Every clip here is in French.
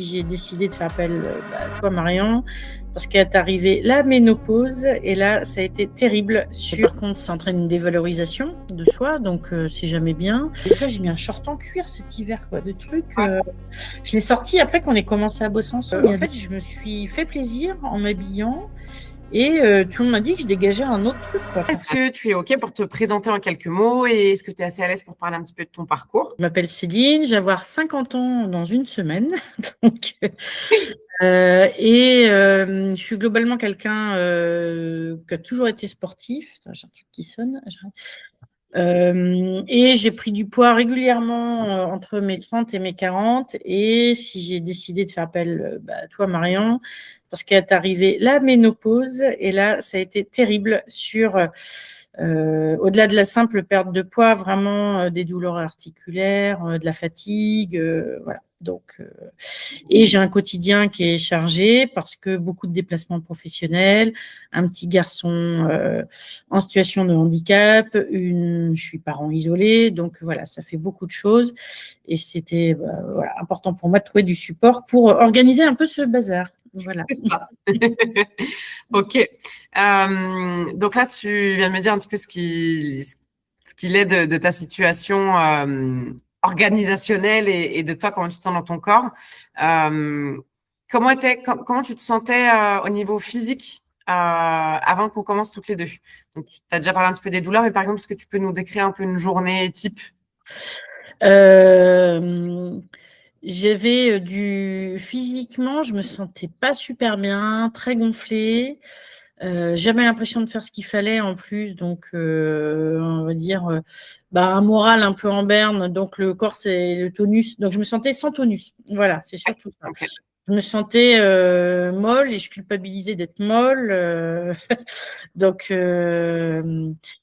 J'ai décidé de faire appel à toi, Marion, parce qu'est arrivée la ménopause et là, ça a été terrible. Par contre, ça entraîne une dévalorisation de soi, donc c'est jamais bien. Et après, j'ai mis un short en cuir cet hiver, quoi, de trucs. Je l'ai sorti après qu'on ait commencé à bosser ensemble. En fait, je me suis fait plaisir en m'habillant et tout le monde m'a dit que je dégageais un autre truc, quoi. Est-ce que tu es OK pour te présenter en quelques mots et est-ce que tu es assez à l'aise pour parler un petit peu de ton parcours? Je m'appelle Céline, je vais avoir 50 ans dans une semaine. Donc, je suis globalement quelqu'un qui a toujours été sportif. Attends, j'ai un truc qui sonne. Et j'ai pris du poids régulièrement entre mes 30 et mes 40. Et si j'ai décidé de faire appel à toi, Marion, parce qu'est arrivée la ménopause, et là, ça a été terrible sur, au-delà de la simple perte de poids, vraiment des douleurs articulaires, de la fatigue, voilà. Donc, et j'ai un quotidien qui est chargé parce que beaucoup de déplacements professionnels, un petit garçon en situation de handicap, je suis parent isolé, donc voilà, ça fait beaucoup de choses et c'était voilà, important pour moi de trouver du support pour organiser un peu ce bazar. Voilà. C'est ça. OK. Donc là, tu viens de me dire un petit peu ce qu'il est de ta situation organisationnelle et de toi, comment tu te sens dans ton corps. Comment tu te sentais au niveau physique avant qu'on commence toutes les deux? Donc, tu as déjà parlé un petit peu des douleurs, mais par exemple, est-ce que tu peux nous décrire un peu une journée type? J'avais physiquement, je me sentais pas super bien, très gonflée. J'avais l'impression de faire ce qu'il fallait en plus, donc on va dire un moral un peu en berne, donc le corps c'est le tonus, donc je me sentais sans tonus. Voilà, c'est surtout ça. Okay. Je me sentais molle et je culpabilisais d'être molle. Donc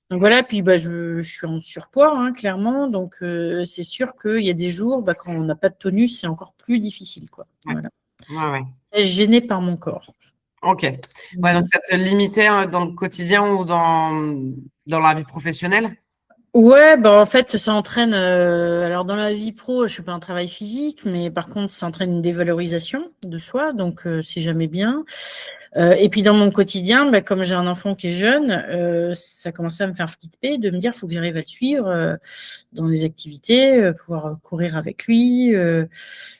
voilà, puis je suis en surpoids, hein, clairement. Donc c'est sûr qu'il y a des jours, quand on n'a pas de tonus, c'est encore plus difficile, quoi. Ouais. Voilà. Ouais. Je suis gênée par mon corps. OK. Ouais, donc ça te limitait dans le quotidien ou dans la vie professionnelle? Ouais, en fait, ça entraîne. Alors, dans la vie pro, je fais pas un travail physique, mais par contre, ça entraîne une dévalorisation de soi, donc c'est jamais bien. Et puis, dans mon quotidien, comme j'ai un enfant qui est jeune, ça commençait à me faire flipper de me dire, faut que j'arrive à le suivre dans les activités, pouvoir courir avec lui.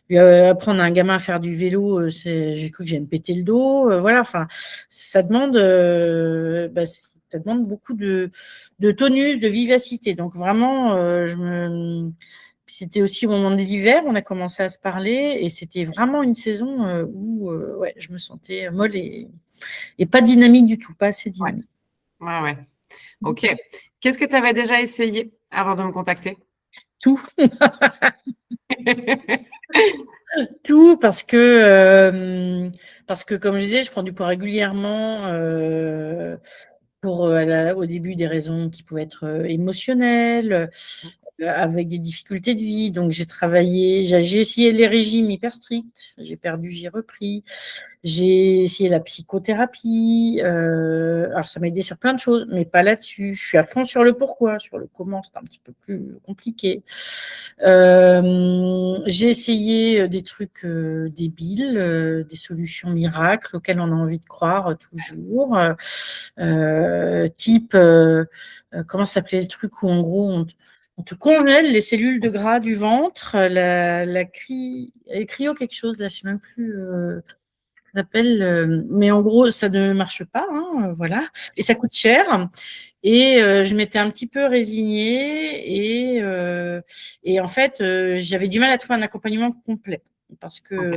Apprendre à un gamin à faire du vélo, j'ai cru que j'allais me péter le dos. Voilà, enfin, ça demande beaucoup de tonus, de vivacité. Donc vraiment, c'était aussi au moment de l'hiver, on a commencé à se parler et c'était vraiment une saison où je me sentais molle et pas dynamique du tout, pas assez dynamique. Ouais. OK. Qu'est-ce que tu avais déjà essayé avant de me contacter? Tout. Tout parce que comme je disais, je prends du poids régulièrement pour au début des raisons qui pouvaient être émotionnelles, avec des difficultés de vie. Donc j'ai essayé les régimes hyper stricts, j'ai perdu, j'ai repris. J'ai essayé la psychothérapie. Alors ça m'a aidé sur plein de choses, mais pas là-dessus. Je suis à fond sur le pourquoi, sur le comment, c'est un petit peu plus compliqué. J'ai essayé des trucs débiles, des solutions miracles auxquelles on a envie de croire toujours. Type, comment s'appelait le truc où en gros on te congèle les cellules de gras du ventre, la cryo quelque chose, là je sais même plus. Mais en gros, ça ne marche pas, hein, voilà. Et ça coûte cher. Et je m'étais un petit peu résignée et en fait, j'avais du mal à trouver un accompagnement complet parce que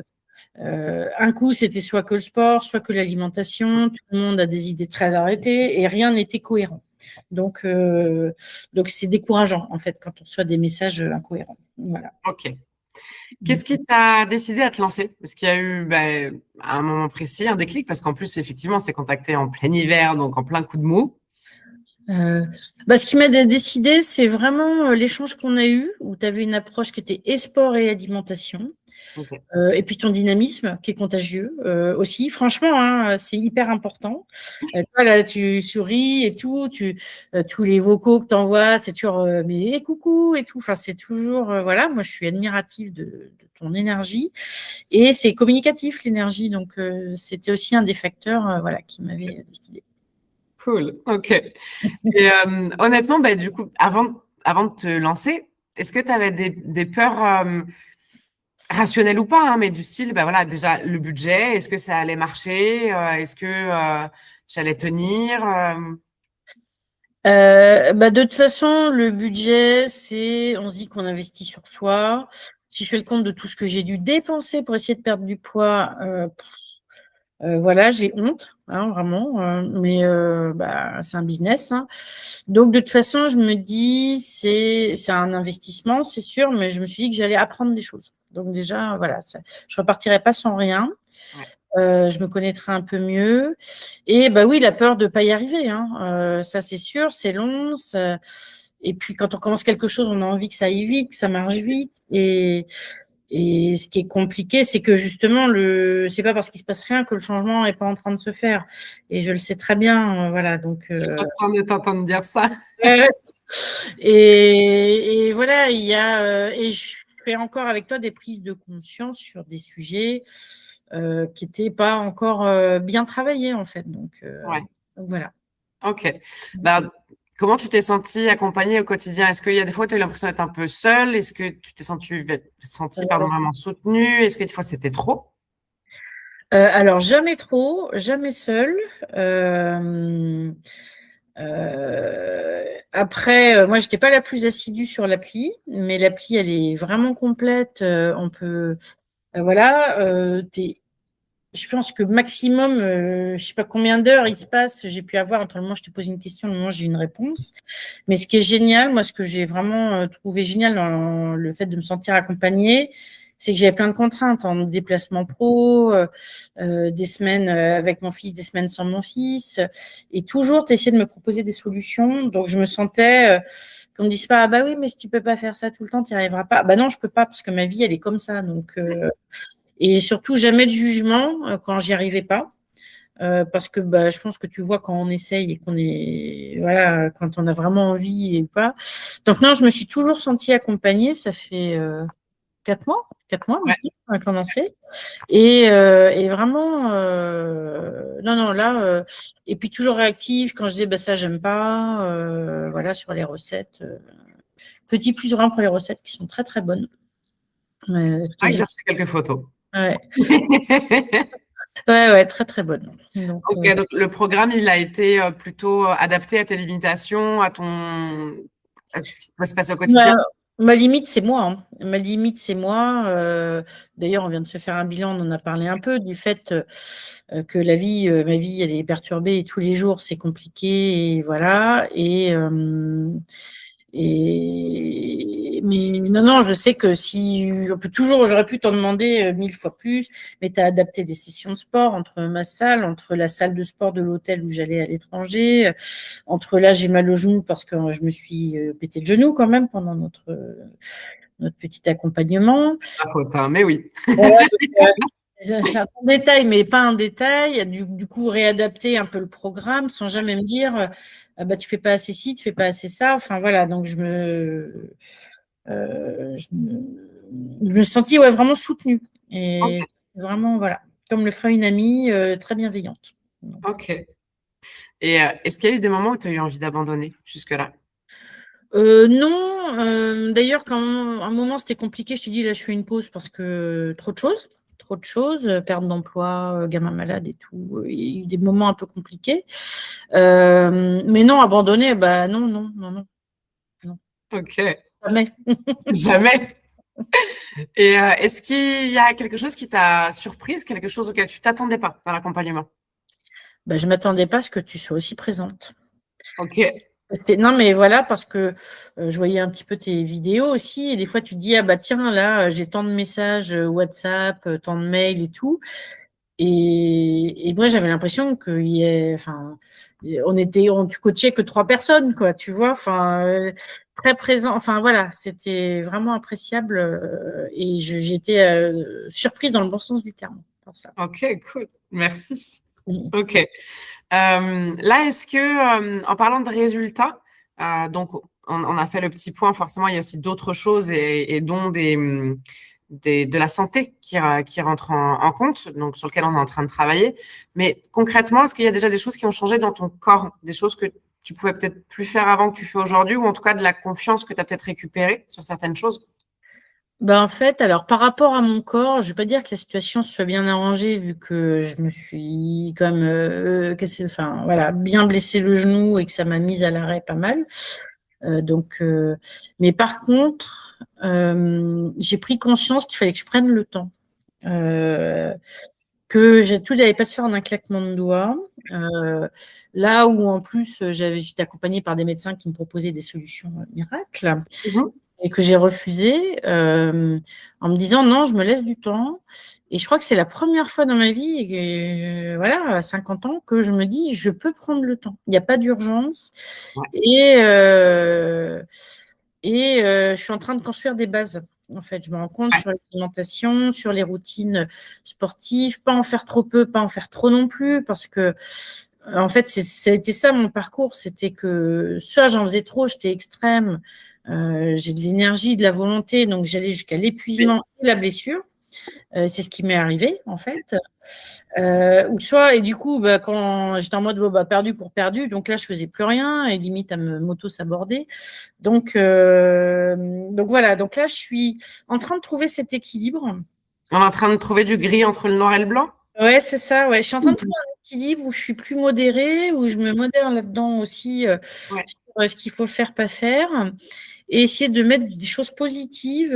un coup, c'était soit que le sport, soit que l'alimentation. Tout le monde a des idées très arrêtées et rien n'était cohérent. Donc c'est décourageant en fait quand on reçoit des messages incohérents. Voilà. OK. Qu'est-ce qui t'a décidé à te lancer? Est-ce qu'il y a eu, à un moment précis, un déclic? Parce qu'en plus, effectivement, c'est contacté en plein hiver, donc en plein coup de mou. Ce qui m'a décidé, c'est vraiment l'échange qu'on a eu, où tu avais une approche qui était et sport et alimentation. Ok. Et puis ton dynamisme qui est contagieux aussi. Franchement, hein, c'est hyper important. Toi, là, tu souris et tout. Tous les vocaux que tu envoies, c'est toujours mais coucou et tout. Enfin, c'est toujours voilà. Moi, je suis admirative de ton énergie et c'est communicatif l'énergie. Donc, c'était aussi un des facteurs voilà qui m'avait décidé. Cool. Ok. Et honnêtement, bah, du coup, avant de te lancer, est-ce que tu avais des peurs rationnelles ou pas, hein, mais du style, bah voilà, déjà le budget, est-ce que ça allait marcher, est-ce que j'allais tenir Bah, de toute façon, le budget, on se dit qu'on investit sur soi. Si je fais le compte de tout ce que j'ai dû dépenser pour essayer de perdre du poids, voilà, j'ai honte, hein, vraiment. Mais bah, c'est un business, hein. Donc, de toute façon, je me dis, c'est un investissement, c'est sûr, mais je me suis dit que j'allais apprendre des choses. Donc déjà, voilà, je repartirai pas sans rien. Ouais. Je me connaîtrai un peu mieux. Et bah oui, la peur de pas y arriver, hein. Ça, c'est sûr, c'est long. Et puis, quand on commence quelque chose, on a envie que ça aille vite, que ça marche vite. Et ce qui est compliqué, c'est que justement, c'est pas parce qu'il se passe rien que le changement est pas en train de se faire. Et je le sais très bien, voilà. Donc, Je suis contente de t'entendre dire ça. et voilà, et je fais encore avec toi des prises de conscience sur des sujets qui n'étaient pas encore bien travaillés, en fait. Ouais. Donc voilà. Ok. Bah, alors, comment tu t'es sentie accompagnée au quotidien? Est-ce qu'il y a des fois tu as eu l'impression d'être un peu seule? Est-ce que tu t'es sentie pardon, vraiment soutenue? Est-ce que des fois c'était trop? Alors, jamais trop, jamais seule. Euh, Après, moi, j'étais pas la plus assidue sur l'appli, mais l'appli, elle est vraiment complète. On peut, voilà, je pense que maximum, je sais pas combien d'heures il se passe, j'ai pu avoir entre le moment où je te pose une question et le moment où j'ai une réponse. Mais ce qui est génial, moi, ce que j'ai vraiment trouvé génial dans le fait de me sentir accompagnée, c'est que j'avais plein de contraintes en déplacement pro, des semaines avec mon fils, des semaines sans mon fils, et toujours tu essaies de me proposer des solutions. Donc je me sentais qu'on me dise pas ah bah oui mais si tu peux pas faire ça tout le temps tu n'y arriveras pas. Bah non je peux pas parce que ma vie elle est comme ça. Donc et surtout jamais de jugement quand j'y arrivais pas. Parce que bah, je pense que tu vois quand on essaye et qu'on est voilà quand on a vraiment envie et pas. Donc non, je me suis toujours sentie accompagnée. Ça fait 4 mois Ouais. maintenant qu'on a commencé et vraiment non non là et puis toujours réactive quand je disais bah ça j'aime pas voilà sur les recettes. Petit plus grand pour les recettes qui sont très très bonnes. Ah, j'ai reçu quelques photos. Ouais. Ouais, ouais, très très bonne. Donc, Ok, donc le programme, il a été plutôt adapté à tes limitations, à ce qui peut se passer au quotidien. ma limite, c'est moi, hein. Ma limite, c'est moi. D'ailleurs, on vient de se faire un bilan, on en a parlé un peu du fait que ma vie, elle est perturbée et tous les jours, c'est compliqué. Et voilà. Mais non, non, je sais que si j'aurais pu t'en demander 1000 fois plus, mais tu as adapté des sessions de sport entre ma salle, entre la salle de sport de l'hôtel où j'allais à l'étranger, entre là, j'ai mal au genou parce que je me suis pété le genou quand même pendant notre petit accompagnement. Pas faute, hein, mais oui. Voilà, c'est un détail, mais pas un détail. Du coup, réadapter un peu le programme sans jamais me dire ah bah, tu fais pas assez ci, tu fais pas assez ça. Enfin voilà, donc je me sentis ouais, vraiment soutenue. Ok. Et vraiment, voilà, comme le ferait une amie très bienveillante. Ok. Et est-ce qu'il y a eu des moments où tu as eu envie d'abandonner jusque-là? Non, d'ailleurs, quand un moment c'était compliqué, je te dis là, je fais une pause parce que trop de choses, perte d'emploi, gamin malade et tout. Il y a eu des moments un peu compliqués. Mais non, abandonner, bah non, non, non, non, non, Ok. jamais. Jamais. Et est-ce qu'il y a quelque chose qui t'a surprise, quelque chose auquel tu t'attendais pas dans l'accompagnement? Bah, je m'attendais pas à ce que tu sois aussi présente. Ok. Non, mais voilà, parce que je voyais un petit peu tes vidéos aussi, et des fois tu te dis, ah bah tiens, là, j'ai tant de messages WhatsApp, tant de mails et tout. Et moi, j'avais l'impression qu'il enfin, tu coachais que 3 personnes, quoi, tu vois. Enfin, très présent. Enfin, voilà, c'était vraiment appréciable et j'étais surprise dans le bon sens du terme par ça. Ok, cool. Merci. Mm. Ok. Là, est-ce que, en parlant de résultats, donc on a fait le petit point, forcément, il y a aussi d'autres choses et dont de la santé qui rentrent en compte, donc sur lequel on est en train de travailler. Mais concrètement, est-ce qu'il y a déjà des choses qui ont changé dans ton corps, des choses que tu pouvais peut-être plus faire avant que tu fais aujourd'hui, ou en tout cas de la confiance que tu as peut-être récupérée sur certaines choses? Ben, en fait, alors par rapport à mon corps, je ne vais pas dire que la situation se soit bien arrangée vu que je me suis quand même cassé, enfin voilà, bien blessé le genou et que ça m'a mise à l'arrêt pas mal. Mais par contre, j'ai pris conscience qu'il fallait que je prenne le temps. Que tout n'allait pas se faire en un claquement de doigts. Là où en plus j'étais accompagnée par des médecins qui me proposaient des solutions miracles Mhm. et que j'ai refusé en me disant non, je me laisse du temps. Et je crois que c'est la première fois dans ma vie, voilà, à 50 ans, que je me dis je peux prendre le temps. Il n'y a pas d'urgence. Ouais. Je suis en train de construire des bases. En fait, je me rends compte Ouais. sur l'alimentation, sur les routines sportives, pas en faire trop peu, pas en faire trop non plus, parce que en fait, ça a été ça mon parcours, c'était que soit j'en faisais trop, j'étais extrême, j'ai de l'énergie, de la volonté, donc j'allais jusqu'à Oui. l'épuisement et la blessure. C'est ce qui m'est arrivé en fait. Ou soit, et du coup, bah, quand j'étais en mode bon, bah, perdu pour perdu, donc là je faisais plus rien et limite à me m'auto-saborder. Donc voilà, donc là je suis en train de trouver cet équilibre. On est en train de trouver du gris entre le noir et le blanc? Ouais, c'est ça, ouais. Je suis en train de trouver un équilibre où je suis plus modérée, où je me modère là-dedans aussi Ouais. sur ce qu'il faut faire, pas faire, et essayer de mettre des choses positives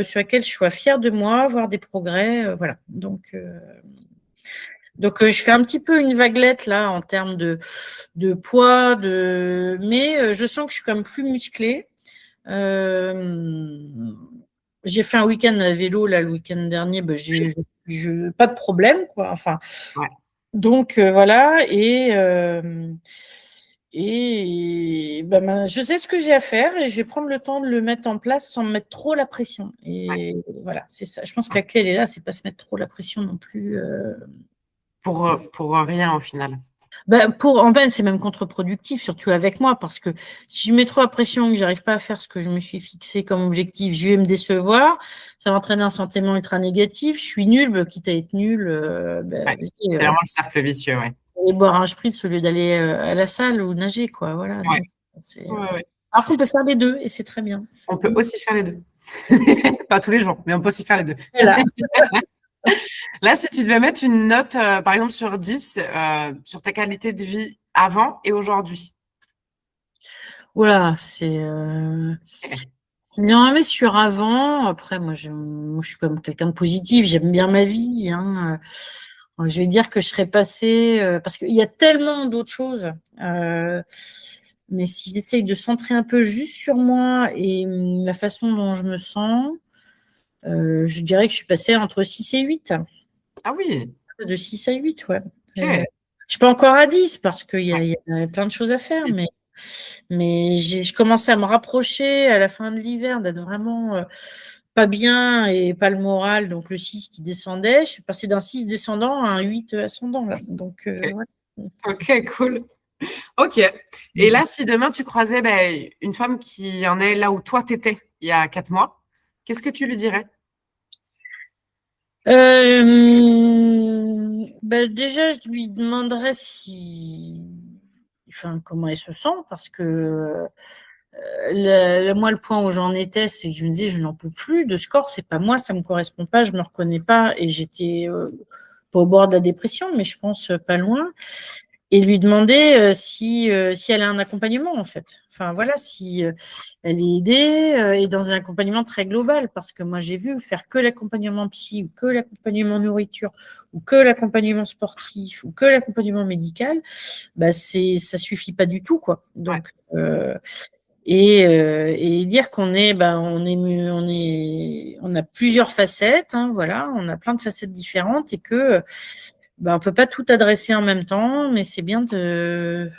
sur lesquelles je sois fière de moi, voir des progrès, voilà. Donc, je fais un petit peu une vaguelette là en termes de poids, mais je sens que je suis quand même plus musclée. Euh, j'ai fait un week-end à vélo là le week-end dernier, bah, pas de problème quoi. Enfin, Ouais. donc voilà et je sais ce que j'ai à faire et je vais prendre le temps de le mettre en place sans me mettre trop la pression. Ouais. Et voilà, c'est ça. Je pense que la clé elle est là, c'est pas se mettre trop la pression non plus. Pour rien au final. En fait, c'est même contre-productif, surtout avec moi, parce que si je mets trop la pression, que j'arrive pas à faire ce que je me suis fixé comme objectif, je vais me décevoir, ça va entraîner un sentiment ultra négatif, je suis nulle, quitte à être nulle, Ouais. vas-y, C'est vraiment le cercle vicieux, ouais. aller boire un spritz au lieu d'aller à la salle ou nager, quoi, voilà. Ouais. Donc, Ouais, ouais. alors qu'on peut faire les deux, et c'est très bien. On peut aussi faire les deux. Pas tous les jours, mais on peut aussi faire les deux. Voilà. Là, si tu devais mettre une note, par exemple, sur 10, sur ta qualité de vie avant et aujourd'hui. Voilà, Eh, non, mais sur avant, après, moi, je suis comme quelqu'un de positif, j'aime bien ma vie, hein. Je vais dire que je serais passée, parce qu'il y a tellement d'autres choses, mais si j'essaye de centrer un peu juste sur moi et la façon dont je me sens, je dirais que je suis passée entre 6 et 8. Ah oui, De 6 à 8, ouais. Je ok. suis pas encore à 10 parce qu'il y Ouais. a, il y a plein de choses à faire, mais je commençais à me rapprocher à la fin de l'hiver d'être vraiment pas bien et pas le moral, donc le 6 qui descendait. Je suis passée d'un 6 descendant à un 8 ascendant, là. Donc, Ok, ouais. ok, cool. Ok. Et là, si demain tu croisais une femme qui en est là où toi t'étais il y a 4 mois, qu'est-ce que tu lui dirais? Déjà, je lui demanderais enfin, comment elle se sent, parce que moi, le point où j'en étais, c'est que je me disais, je n'en peux plus de ce corps, c'est pas moi, ça me correspond pas, je me reconnais pas, et j'étais pas au bord de la dépression, mais je pense pas loin. Et lui demander si elle a un accompagnement, en fait. Enfin, voilà, si elle est aidée et dans un accompagnement très global, parce que moi, j'ai vu faire que l'accompagnement psy, ou que l'accompagnement nourriture, ou que l'accompagnement sportif, ou que l'accompagnement médical, ça suffit pas du tout, quoi. Ouais. Donc, et dire qu'on est, on a plusieurs facettes, hein, voilà, on a plein de facettes différentes et que on peut pas tout adresser en même temps, mais c'est bien de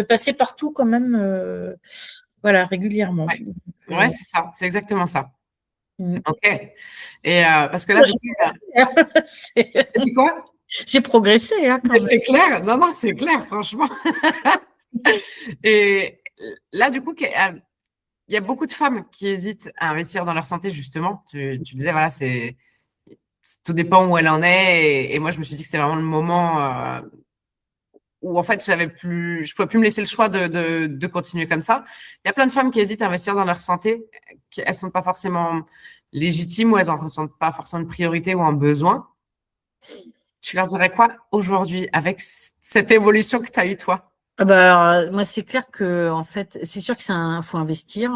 passer partout quand même Voilà, régulièrement. Ouais, Donc, ouais, c'est ça, c'est exactement ça. mmh. OK. Et parce que là, du coup, tu dit quoi? J'ai progressé, hein, quand Mais même. c'est clair, non, non, c'est clair, franchement. Et là, du coup, il y a beaucoup de femmes qui hésitent à investir dans leur santé, justement. Tu disais, voilà, tout dépend où elle en est. Et moi, je me suis dit que c'était vraiment le moment où, en fait, je pouvais plus me laisser le choix de continuer comme ça. Il y a plein de femmes qui hésitent à investir dans leur santé. Elles ne sont pas forcément légitimes ou elles n'en ressentent pas forcément une priorité ou un besoin. Tu leur dirais quoi aujourd'hui avec cette évolution que tu as eue, toi? Ah bah, alors, moi, c'est clair que, en fait, c'est sûr que faut investir.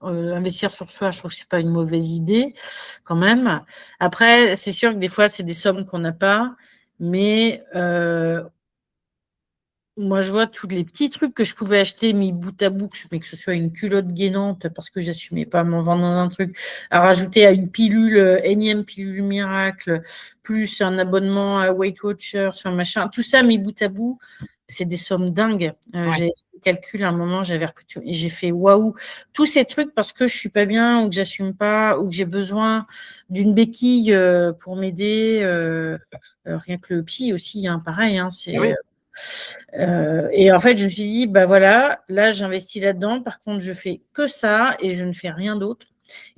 Investir sur soi, je trouve que c'est pas une mauvaise idée, quand même. Après, c'est sûr que des fois, c'est des sommes qu'on n'a pas, mais moi, je vois tous les petits trucs que je pouvais acheter mis bout à bout, mais que ce soit une culotte gainante parce que j'assumais pas m'en vendre dans un truc, à rajouter à une pilule, énième pilule miracle, plus un abonnement à Weight Watchers, sur machin, tout ça mis bout à bout, c'est des sommes dingues. Ouais, J'ai fait le calcul à un moment, j'avais repris tout, et j'ai fait waouh, tous ces trucs parce que je suis pas bien ou que j'assume pas ou que j'ai besoin d'une béquille pour m'aider. Rien que le psy aussi, hein, pareil, hein, ah oui, et en fait, je me suis dit, bah voilà, là, j'investis là-dedans. Par contre, je fais que ça et je ne fais rien d'autre.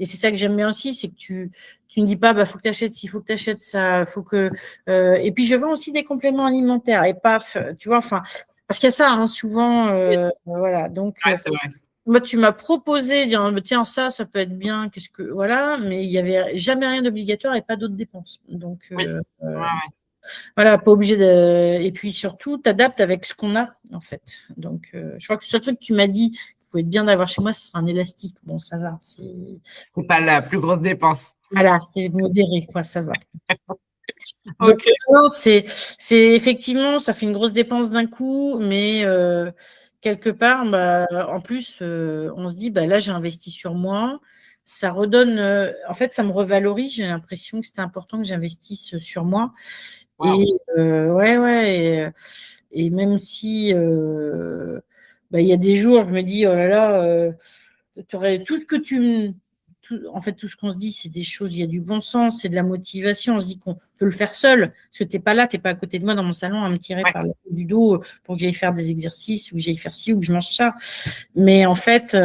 Et c'est ça que j'aime bien aussi, c'est que tu ne dis pas, bah, faut que tu achètes ci, faut que tu achètes ça, faut que. Et puis, je vends aussi des compléments alimentaires. Et paf, tu vois, enfin, parce qu'il y a ça, hein, souvent, oui, voilà. Donc, ouais, c'est vrai. moi, tu m'as proposé, dire, tiens, ça peut être bien, qu'est-ce que. Voilà, mais il n'y avait jamais rien d'obligatoire et pas d'autres dépenses. Donc, Oui, ouais, ouais. voilà, pas obligé de. Et puis surtout, t'adaptes avec ce qu'on a, en fait. Donc, je crois que le seul truc que tu m'as dit, qui pouvait être bien d'avoir chez moi, ce sera un élastique. Bon, ça va. C'est pas la plus grosse dépense. Voilà, c'est modéré, quoi, ça va. Donc, OK. non, c'est effectivement, ça fait une grosse dépense d'un coup, mais quelque part, bah, en plus, on se dit, bah, là, j'ai investi sur moi. Ça redonne, en fait, ça me revalorise. J'ai l'impression que c'était important que j'investisse sur moi. Et Waouh. ouais, ouais. Et même si bah, il y a des jours, je me dis, oh là là, tu aurais tout ce que en fait, tout ce qu'on se dit, c'est des choses, il y a du bon sens, c'est de la motivation. On se dit qu'on peut le faire seul, parce que tu n'es pas là, tu n'es pas à côté de moi dans mon salon à me tirer Ouais, par le haut du dos pour que j'aille faire des exercices, ou que j'aille faire ci, ou que je mange ça. Mais en fait,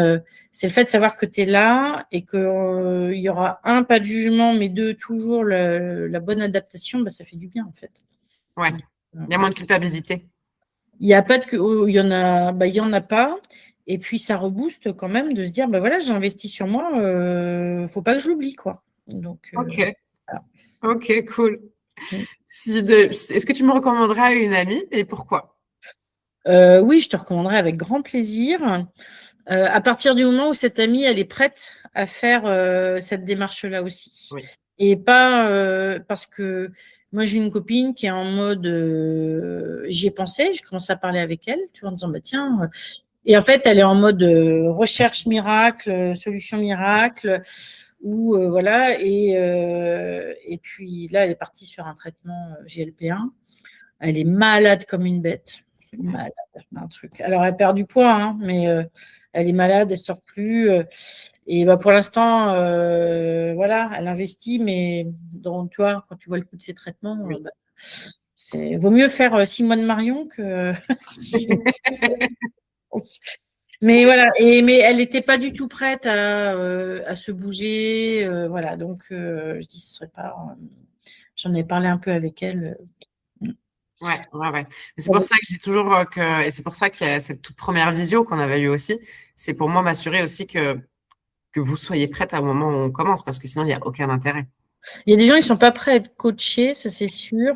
c'est le fait de savoir que tu es là et qu'il y aura un, pas de jugement, mais deux, toujours la bonne adaptation, bah, ça fait du bien, en fait. ouais. Il y a moins de culpabilité. Il y a pas de il y en a, bah, il y en a pas. Et puis ça rebooste quand même de se dire, bah voilà, j'ai investi sur moi, faut pas que je l'oublie, quoi. Donc OK. voilà. OK, cool. Est-ce que tu me recommanderais à une amie et pourquoi? Oui, je te recommanderais avec grand plaisir. À partir du moment où cette amie, elle est prête à faire cette démarche-là aussi. Oui. Et pas parce que moi, j'ai une copine qui est en mode, j'y ai pensé, je commence à parler avec elle, tu vois, en disant, bah tiens, et en fait, elle est en mode recherche miracle, solution miracle, ou voilà. Et puis là, elle est partie sur un traitement GLP-1. Elle est malade comme une bête. Malade, un truc. Alors, elle perd du poids, hein, mais elle est malade, elle sort plus. Et bah, pour l'instant, voilà, elle investit, mais dans, tu vois, quand tu vois le coût de ses traitements, Oui. bah, vaut mieux faire 6 mois de Marion que. Mais voilà, mais elle n'était pas du tout prête à se bouger, voilà. Donc je dis, ce serait pas. J'en ai parlé un peu avec elle. Ouais, ouais, ouais. Mais c'est pour ça que je dis toujours et c'est pour ça qu'il y a cette toute première visio qu'on avait eue aussi. C'est pour moi m'assurer aussi que vous soyez prête au moment où on commence, parce que sinon, il n'y a aucun intérêt. Il y a des gens, ils sont pas prêts à être coachés, ça c'est sûr.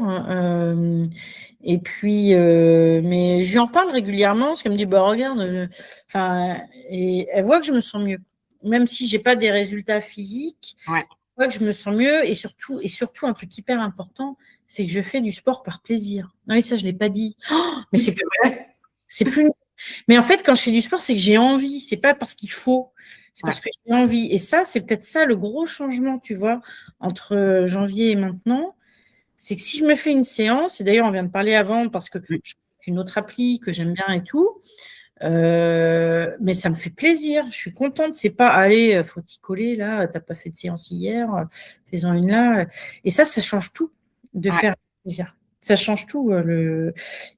Et puis, mais je lui en parle régulièrement, parce qu'elle me dit, bah regarde, enfin, et elle voit que je me sens mieux, même si j'ai pas des résultats physiques. Ouais, Elle voit que je me sens mieux, et surtout un truc hyper important, c'est que je fais du sport par plaisir. Non, et ça je l'ai pas dit. Oh, mais oui, c'est vrai. c'est plus. Mais en fait, quand je fais du sport, c'est que j'ai envie. C'est pas parce qu'il faut. C'est Ouais. parce que j'ai envie. Et ça, c'est peut-être ça le gros changement, tu vois, entre janvier et maintenant. C'est que si je me fais une séance, et d'ailleurs, on vient de parler avant parce que Oui, j'ai une autre appli que j'aime bien et tout, Mais ça me fait plaisir. Je suis contente. C'est pas, allez, faut t'y coller là. T'as pas fait de séance hier, fais-en une là. Et ça change tout de Ouais. faire plaisir. Ça change tout.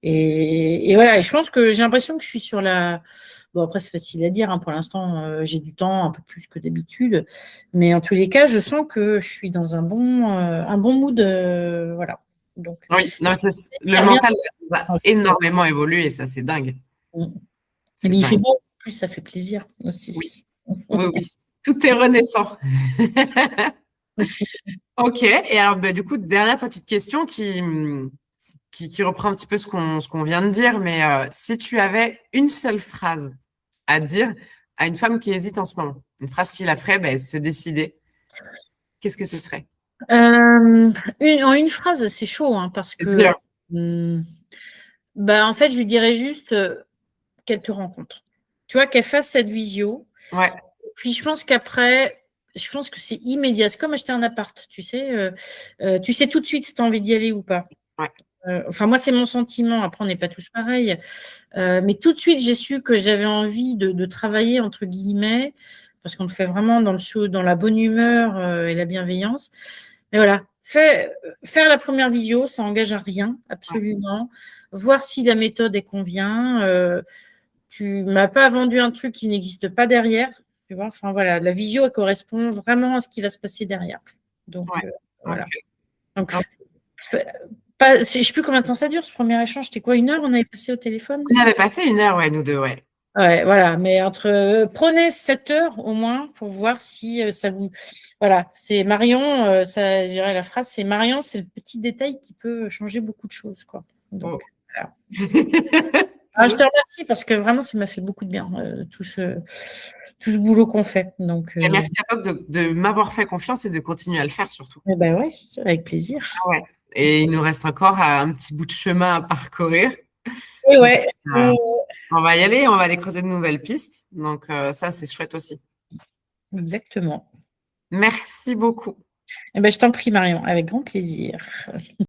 Et voilà. Et je pense que j'ai l'impression que je suis sur la. Bon, après, c'est facile à dire. Hein. Pour l'instant, j'ai du temps, un peu plus que d'habitude. Mais en tous les cas, je sens que je suis dans un bon mood. Voilà. Donc, Oui, non, le ça revient. mental va énormément évoluer, ça, c'est dingue. Mais C'est il fait dingue. beau, en plus, ça fait plaisir Oui, aussi. oui, oui. Tout est renaissant. Ok, et alors du coup, dernière petite question qui reprend un petit peu ce qu'on vient de dire, mais si tu avais une seule phrase à dire à une femme qui hésite en ce moment, une phrase qui la ferait se décider, qu'est-ce que ce serait? En une phrase, c'est chaud, hein, parce C'est que, dur. en fait, je lui dirais juste qu'elle te rencontre. Tu vois, qu'elle fasse cette visio. Ouais, Puis je pense qu'après, je pense que c'est immédiat. C'est comme acheter un appart, tu sais tout de suite si tu as envie d'y aller ou pas. ouais, Enfin, moi, c'est mon sentiment. Après, on n'est pas tous pareils. Mais tout de suite, j'ai su que j'avais envie de travailler, entre guillemets, parce qu'on le fait vraiment dans la bonne humeur et la bienveillance. Mais voilà, faire la première visio, ça engage à rien, ouais. absolument. Voir si la méthode est convient. Tu m'as pas vendu un truc qui n'existe pas derrière. Tu vois, enfin voilà, la visio, elle correspond vraiment à ce qui va se passer derrière. Donc, Ouais. Ok. voilà. Donc, Donc, je sais plus combien de temps ça dure, ce premier échange. C'était quoi, 1 heure, on avait passé au téléphone? on avait passé 1 heure, ouais, nous deux, ouais. Ouais, voilà, mais prenez 7 heures au moins pour voir si ça vous. Voilà, c'est Marion, ça, je dirais la phrase, c'est Marion, c'est le petit détail qui peut changer beaucoup de choses, quoi. Oh. Donc, voilà. Je Cool. te remercie parce que vraiment, ça m'a fait beaucoup de bien, tout ce boulot qu'on fait. Donc, Et merci à toi de m'avoir fait confiance et de continuer à le faire surtout. ben ouais, avec plaisir. Ah ouais. Et il nous reste encore un petit bout de chemin à parcourir. Et Donc, ouais, on va y aller, on va aller creuser de nouvelles pistes. Donc, ça, c'est chouette aussi. exactement. Merci beaucoup. Eh ben, je t'en prie, Marion, avec grand plaisir.